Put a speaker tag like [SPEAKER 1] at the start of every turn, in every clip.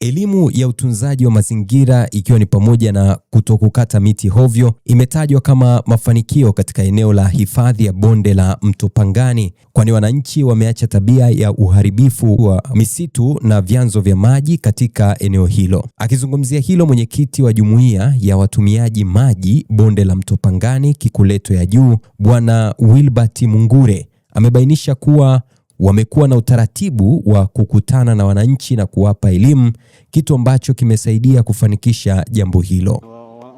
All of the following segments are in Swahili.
[SPEAKER 1] Elimu ya utunzaji wa mazingira ikiwa ni pamoja na kutokukata miti hovyo imetajwa kama mafanikio katika eneo la hifadhi ya bonde la Mto Pangani, kwani wananchi wameacha tabia ya uharibifu wa misitu na vyanzo vya maji katika eneo hilo. Akizungumzia hilo, mwenyekiti wa jumuiya ya watumiaji maji bonde la Mto Pangani Kikuleto ya Juu, Bwana Wilbert Mungure, amebainisha kuwa wamekuwa na utaratibu wa kukutana na wananchi na kuwapa elimu, kitu ambacho kimesaidia kufanikisha jambo hilo.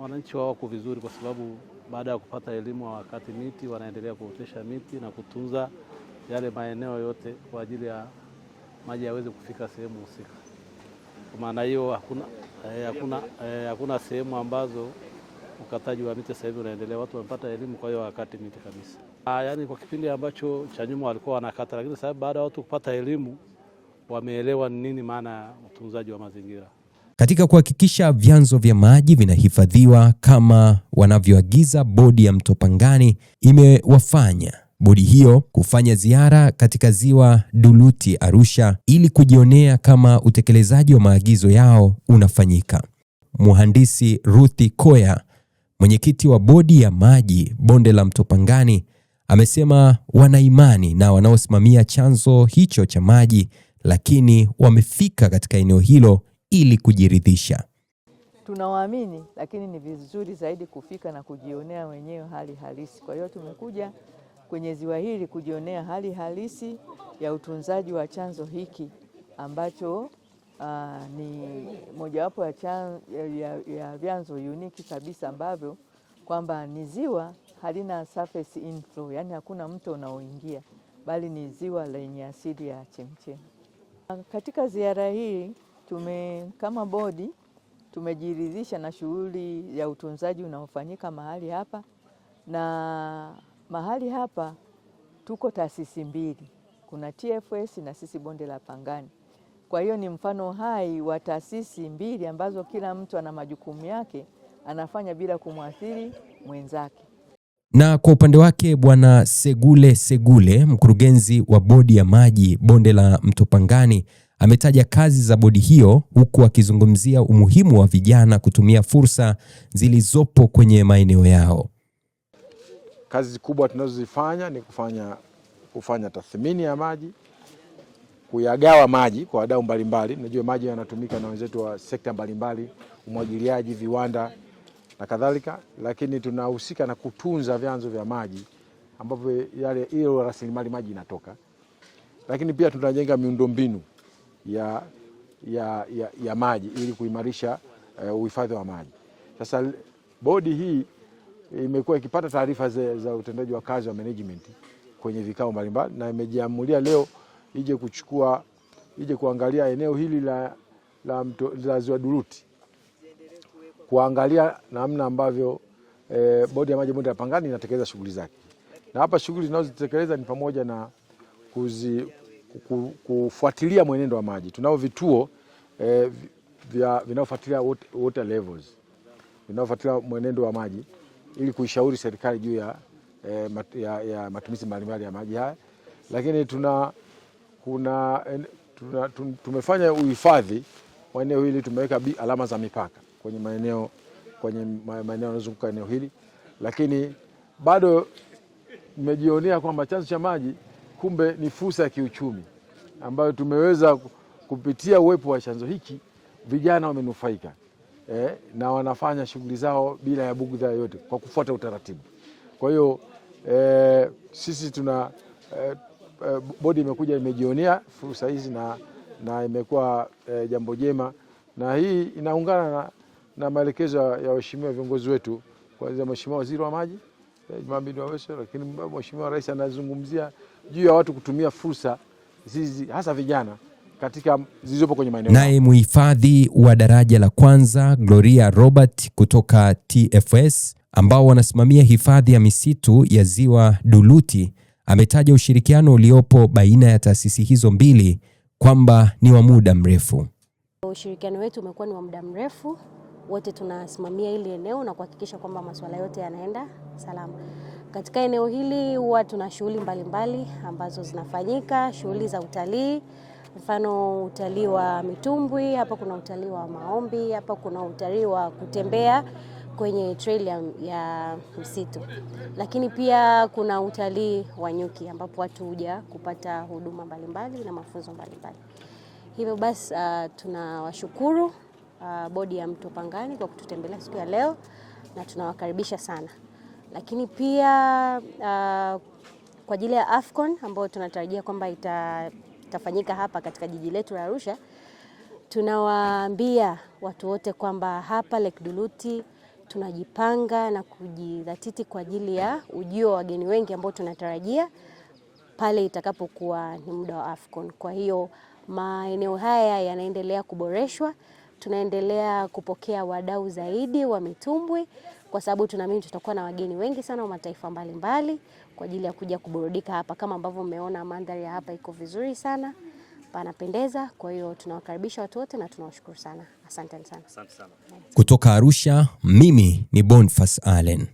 [SPEAKER 2] Wananchi wako vizuri kwa sababu baada ya kupata elimu wakati miti wanaendelea kuotesha miti na kutunza yale maeneo yote kwa ajili ya maji yaweze kufika sehemu husika. Kwa maana hiyo hakuna sehemu ambazo ukataji wa miti sasa hivi unaendelea, watu wamepata elimu, kwa hiyo wakati miti kabisa. Yaani kwa kipindi ambacho cha nyuma walikuwa wanakata, lakini sasa baada ya watu kupata elimu wameelewa nini maana ya utunzaji wa mazingira.
[SPEAKER 1] Katika kuhakikisha vyanzo vya maji vinahifadhiwa kama wanavyoagiza, bodi ya Mto Pangani imewafanya bodi hiyo kufanya ziara katika ziwa Duluti Arusha ili kujionea kama utekelezaji wa maagizo yao unafanyika. Mhandisi Ruthi Koya, mwenyekiti wa bodi ya maji bonde la Mto Pangani, amesema wana imani na wanaosimamia chanzo hicho cha maji, lakini wamefika katika eneo hilo ili kujiridhisha.
[SPEAKER 3] Tunawaamini, lakini ni vizuri zaidi kufika na kujionea wenyewe hali halisi. Kwa hiyo tumekuja kwenye ziwa hili kujionea hali halisi ya utunzaji wa chanzo hiki ambacho ni mojawapo ya vyanzo uniki kabisa ambavyo kwamba ni ziwa halina surface inflow, yani hakuna mto unaoingia, bali ni ziwa lenye asili ya chemchemi. Katika ziara hii kama bodi tumejiridhisha na shughuli ya utunzaji unaofanyika mahali hapa, na mahali hapa tuko taasisi mbili, kuna TFS na sisi bonde la Pangani. Kwa hiyo ni mfano hai wa taasisi mbili ambazo kila mtu ana majukumu yake, anafanya bila kumwathiri mwenzake.
[SPEAKER 1] Na kwa upande wake Bwana Segule, mkurugenzi wa bodi ya maji bonde la Mto Pangani, ametaja kazi za bodi hiyo huku akizungumzia umuhimu wa vijana kutumia fursa zilizopo kwenye maeneo yao.
[SPEAKER 4] Kazi kubwa tunazozifanya ni kufanya tathmini ya maji, kuyagawa maji kwa wadau mbalimbali. Najua maji yanatumika na wenzetu wa sekta mbalimbali, umwagiliaji, viwanda na kadhalika, lakini tunahusika na kutunza vyanzo vya maji ambapo ile rasilimali maji inatoka. Lakini pia tunajenga miundombinu ya maji ili kuimarisha uhifadhi wa maji. Sasa bodi hii imekuwa ikipata taarifa za utendaji wa kazi wa management kwenye vikao mbalimbali, na imejiamulia leo ije kuangalia eneo hili la ziwa Duluti, kuangalia namna ambavyo bodi ya maji bonde la Pangani inatekeleza shughuli zake. Na hapa shughuli zinazozitekeleza ni pamoja na kufuatilia mwenendo wa maji. Tunao vituo vinavyofuatilia water levels, vinavyofuatilia mwenendo wa maji ili kuishauri serikali juu ya matumizi mbalimbali ya maji haya. Lakini tumefanya uhifadhi wa eneo hili, tumeweka alama za mipaka kwenye maeneo yanayozunguka eneo hili, lakini bado nimejionea kwamba chanzo cha maji kumbe ni fursa ya kiuchumi ambayo tumeweza kupitia uwepo wa chanzo hiki, vijana wamenufaika na wanafanya shughuli zao bila ya bugudha yoyote kwa kufuata utaratibu. Kwa hiyo sisi bodi imekuja imejionea fursa hizi na imekuwa jambo jema, na hii inaungana na maelekezo ya waheshimiwa viongozi wetu, kuanzia Mheshimiwa Waziri wa Maji Jumaa Bin Aweso, lakini Mheshimiwa Rais anazungumzia juu ya watu kutumia fursa hizi, hasa vijana katika zilizopo kwenye maeneo.
[SPEAKER 1] Naye muhifadhi wa daraja la kwanza Gloria Robert kutoka TFS ambao wanasimamia hifadhi ya misitu ya ziwa Duluti ametaja ushirikiano uliopo baina ya taasisi hizo mbili kwamba ni wa muda mrefu.
[SPEAKER 5] Ushirikiano wetu umekuwa ni wa muda mrefu, wote tunasimamia hili eneo na kuhakikisha kwamba masuala yote yanaenda salama. Katika eneo hili huwa tuna shughuli mbalimbali ambazo zinafanyika, shughuli za utalii Mfano utalii wa mitumbwi, hapa kuna utalii wa maombi, hapa kuna utalii wa kutembea kwenye trail ya msitu. Lakini pia kuna utalii wa nyuki ambapo watu huja kupata huduma mbalimbali na mafunzo mbalimbali. Hivyo basi tunawashukuru bodi ya Mto Pangani kwa kututembelea siku ya leo na tunawakaribisha sana. Lakini pia kwa ajili ya AFCON ambayo tunatarajia kwamba itafanyika hapa katika jiji letu la Arusha, tunawaambia watu wote kwamba hapa Lake Duluthi tunajipanga na kujidhatiti kwa ajili ya ujio wa wageni wengi ambao tunatarajia pale itakapokuwa ni muda wa AFCON. Kwa hiyo maeneo haya yanaendelea kuboreshwa, tunaendelea kupokea wadau zaidi wa mitumbwi kwa sababu tunaamini tutakuwa na wageni wengi sana wa mataifa mbalimbali kwa ajili ya kuja kuburudika hapa. Kama ambavyo mmeona mandhari ya hapa iko vizuri sana, panapendeza. Kwa hiyo tunawakaribisha watu wote na tunawashukuru sana. Asante sana.
[SPEAKER 1] Kutoka Arusha, mimi ni Boniface Allen.